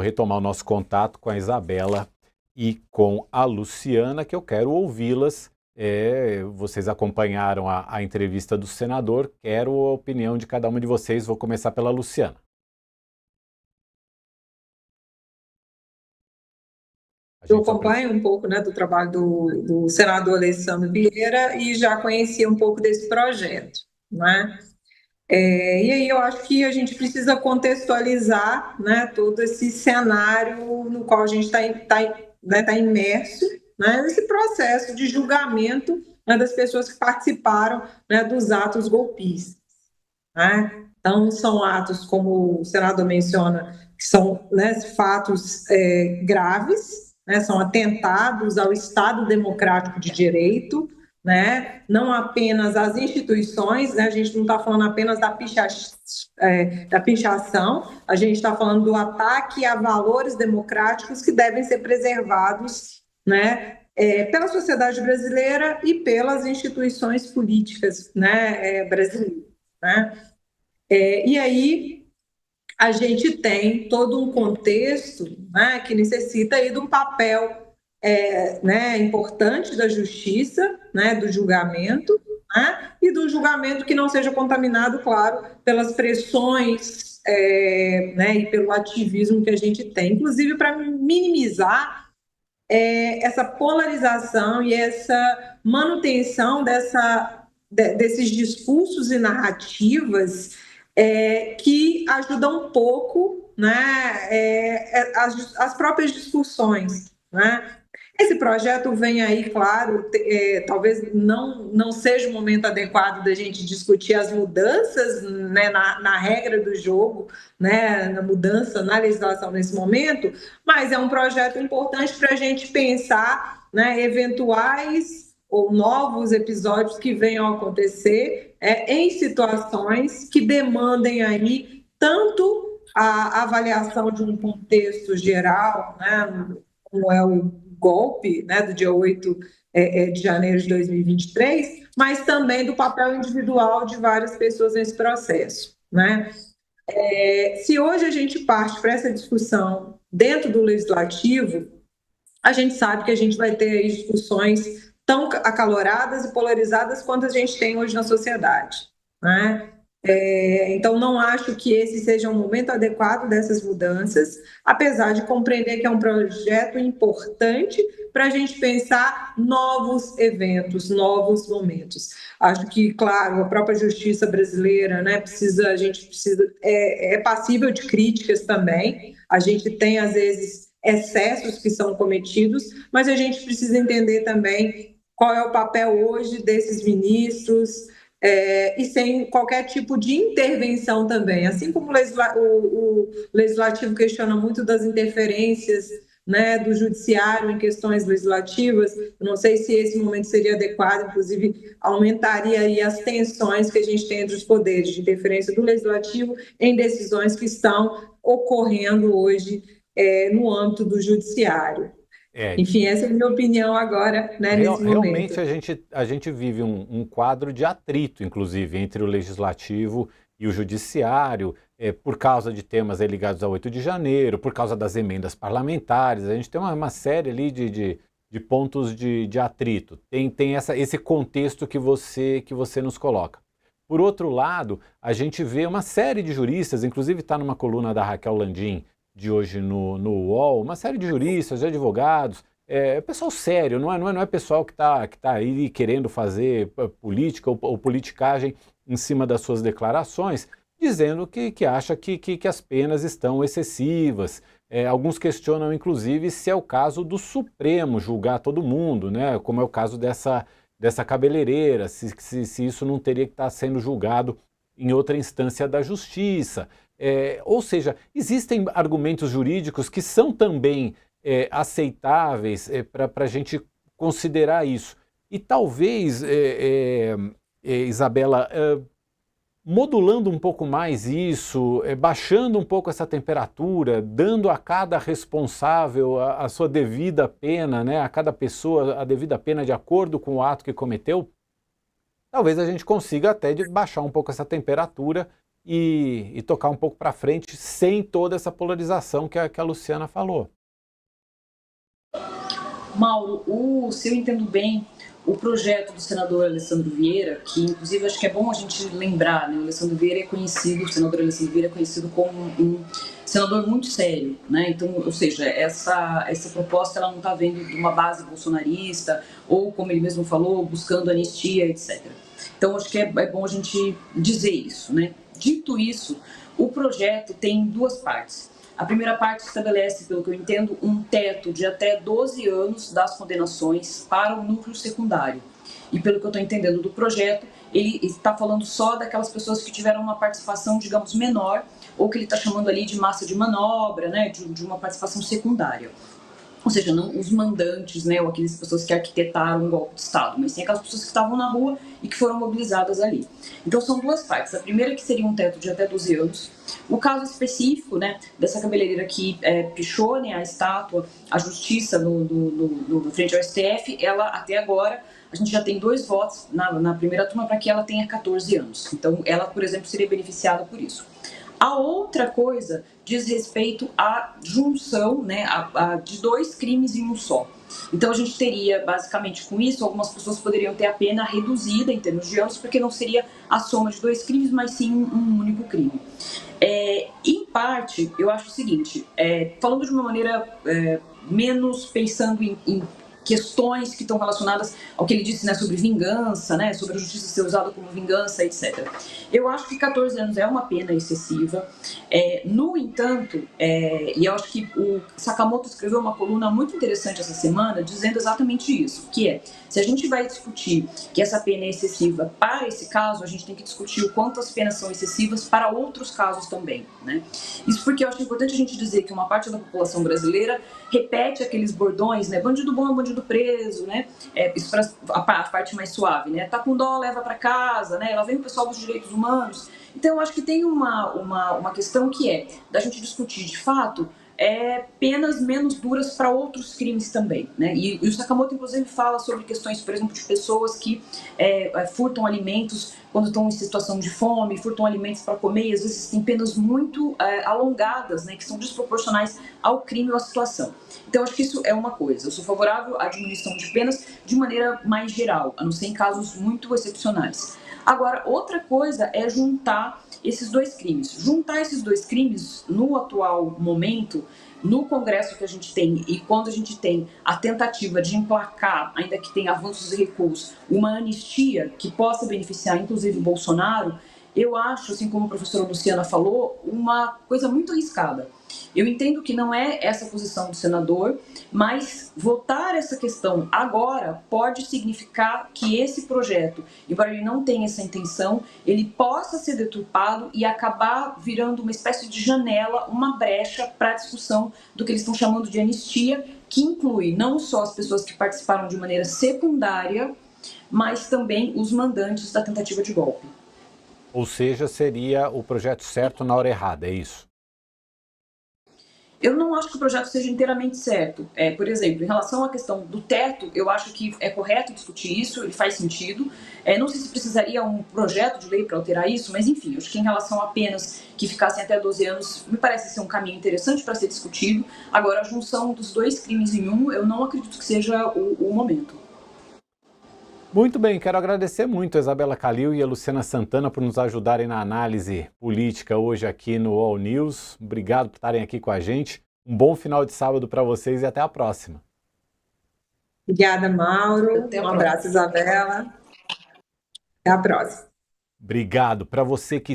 retomar o nosso contato com a Isabela e com a Luciana, que eu quero ouvi-las. Vocês acompanharam a entrevista do senador, quero a opinião de cada uma de vocês. Vou começar pela Luciana. Eu acompanho um pouco, né, do trabalho do senador Alessandro Vieira e já conhecia um pouco desse projeto, né? E aí eu acho que a gente precisa contextualizar, né, todo esse cenário no qual a gente tá imerso, né, nesse processo de julgamento, né, das pessoas que participaram, né, dos atos golpistas, né? Então, são atos, como o senador menciona, que são, né, fatos graves, né, são atentados ao Estado democrático de direito, né, não apenas às instituições, né, a gente não está falando apenas da pichação, a gente está falando do ataque a valores democráticos que devem ser preservados, né, pela sociedade brasileira e pelas instituições políticas, né, brasileiras, né? E aí a gente tem todo um contexto, né, que necessita aí de um papel né, importante da justiça, né, do julgamento, né, e do julgamento que não seja contaminado, claro, pelas pressões né, e pelo ativismo que a gente tem, inclusive para minimizar essa polarização e essa manutenção desses discursos e narrativas que ajudam um pouco, né, as próprias discussões, né? Esse projeto vem aí, claro, talvez não seja o momento adequado da gente discutir as mudanças, né, na regra do jogo, né, na mudança na legislação nesse momento, mas é um projeto importante para a gente pensar, né, eventuais ou novos episódios que venham a acontecer em situações que demandem aí tanto a avaliação de um contexto geral, né, como é o golpe, né, do dia 8 de janeiro de 2023, mas também do papel individual de várias pessoas nesse processo, né? Se hoje a gente parte para essa discussão dentro do legislativo, a gente sabe que a gente vai ter discussões tão acaloradas e polarizadas quanto a gente tem hoje na sociedade, né? Então, não acho que esse seja um momento adequado dessas mudanças, apesar de compreender que é um projeto importante para a gente pensar novos eventos, novos momentos. Acho que, claro, a própria justiça brasileira, né, a gente precisa, é passível de críticas também. A gente tem, às vezes, excessos que são cometidos, mas a gente precisa entender também qual é o papel hoje desses ministros, e sem qualquer tipo de intervenção também. Assim como o legislativo questiona muito das interferências, né, do judiciário em questões legislativas, eu não sei se esse momento seria adequado, inclusive aumentaria aí as tensões que a gente tem entre os poderes de interferência do legislativo em decisões que estão ocorrendo hoje no âmbito do judiciário. Enfim, essa é a minha opinião agora, né, nesse momento. Realmente a gente vive um quadro de atrito, inclusive, entre o legislativo e o judiciário, por causa de temas ligados ao 8 de janeiro, por causa das emendas parlamentares. A gente tem uma série ali de pontos de atrito. Tem esse contexto que você nos coloca. Por outro lado, a gente vê uma série de juristas, inclusive está numa coluna da Raquel Landim, de hoje no UOL, uma série de juristas, de advogados, pessoal sério, não é pessoal que tá aí querendo fazer política ou politicagem em cima das suas declarações, dizendo que acha que as penas estão excessivas. Alguns questionam, inclusive, se é o caso do Supremo julgar todo mundo, né? Como é o caso dessa cabeleireira, se isso não teria que estar sendo julgado em outra instância da justiça. Ou seja, existem argumentos jurídicos que são também aceitáveis para a gente considerar isso. E talvez, Isabela, modulando um pouco mais isso, baixando um pouco essa temperatura, dando a cada responsável a sua devida pena, né, a cada pessoa a devida pena de acordo com o ato que cometeu, talvez a gente consiga até baixar um pouco essa temperatura e tocar um pouco para frente sem toda essa polarização que a Luciana falou. Mauro, se eu entendo bem, o projeto do senador Alessandro Vieira, que inclusive acho que é bom a gente lembrar, né? O Alessandro Vieira é conhecido, o senador Alessandro Vieira é conhecido como um senador muito sério, né? Então, ou seja, essa proposta ela não está vindo de uma base bolsonarista ou, como ele mesmo falou, buscando anistia, etc. Então, acho que é bom a gente dizer isso, né? Dito isso, o projeto tem duas partes. A primeira parte estabelece, pelo que eu entendo, um teto de até 12 anos das condenações para o núcleo secundário. E pelo que eu estou entendendo do projeto, ele está falando só daquelas pessoas que tiveram uma participação, digamos, menor, ou que ele está chamando ali de massa de manobra, né, de uma participação secundária. Ou seja, não os mandantes, né, ou aquelas pessoas que arquitetaram um golpe de Estado, mas sim aquelas pessoas que estavam na rua e que foram mobilizadas ali. Então são duas partes. A primeira que seria um teto de até 12 anos. O caso específico, né, dessa cabeleireira que pichou, né, a estátua, a justiça no frente ao STF, ela até agora, a gente já tem 2 votos na primeira turma para que ela tenha 14 anos. Então ela, por exemplo, seria beneficiada por isso. A outra coisa diz respeito à junção, né, de 2 crimes em um só. Então a gente teria, basicamente, com isso, algumas pessoas poderiam ter a pena reduzida em termos de anos, porque não seria a soma de 2 crimes, mas sim um único crime. Em parte, eu acho o seguinte, falando de uma maneira menos pensando em questões que estão relacionadas ao que ele disse, né, sobre vingança, né, sobre a justiça ser usada como vingança, etc. Eu acho que 14 anos é uma pena excessiva. No entanto, e eu acho que o Sakamoto escreveu uma coluna muito interessante essa semana dizendo exatamente isso, que se a gente vai discutir que essa pena é excessiva para esse caso, a gente tem que discutir o quanto as penas são excessivas para outros casos também, né? Isso porque eu acho importante a gente dizer que uma parte da população brasileira repete aqueles bordões, né? Bandido bom é bandido preso, né? Isso para a parte mais suave, né? Tá com dó, leva para casa, né? Lá vem o pessoal dos direitos humanos. Então, eu acho que tem uma questão que da gente discutir, de fato, penas menos duras para outros crimes também, né? E o Sakamoto, inclusive, fala sobre questões, por exemplo, de pessoas que furtam alimentos quando estão em situação de fome, furtam alimentos para comer, e às vezes tem penas muito alongadas, né, que são desproporcionais ao crime ou à situação. Então, acho que isso é uma coisa. Eu sou favorável à diminuição de penas de maneira mais geral, a não ser em casos muito excepcionais. Agora, outra coisa é juntar esses 2 crimes. Juntar esses 2 crimes no atual momento, no Congresso que a gente tem, e quando a gente tem a tentativa de emplacar, ainda que tenha avanços e recuos, uma anistia que possa beneficiar inclusive o Bolsonaro, eu acho, assim como a professora Luciana falou, uma coisa muito arriscada. Eu entendo que não é essa a posição do senador, mas votar essa questão agora pode significar que esse projeto, embora ele não tenha essa intenção, ele possa ser deturpado e acabar virando uma espécie de janela, uma brecha para a discussão do que eles estão chamando de anistia, que inclui não só as pessoas que participaram de maneira secundária, mas também os mandantes da tentativa de golpe. Ou seja, seria o projeto certo na hora errada, é isso? Eu não acho que o projeto seja inteiramente certo. Por exemplo, em relação à questão do teto, eu acho que é correto discutir isso, ele faz sentido. Não sei se precisaria um projeto de lei para alterar isso, mas enfim, acho que em relação a penas que ficassem até 12 anos, me parece ser um caminho interessante para ser discutido. Agora, a junção dos 2 crimes em um, eu não acredito que seja o momento. Muito bem, quero agradecer muito a Isabela Calil e a Luciana Santana por nos ajudarem na análise política hoje aqui no All News. Obrigado por estarem aqui com a gente. Um bom final de sábado para vocês e até a próxima. Obrigada, Mauro. Um abraço, Isabela. Até a próxima. Obrigado. Para você que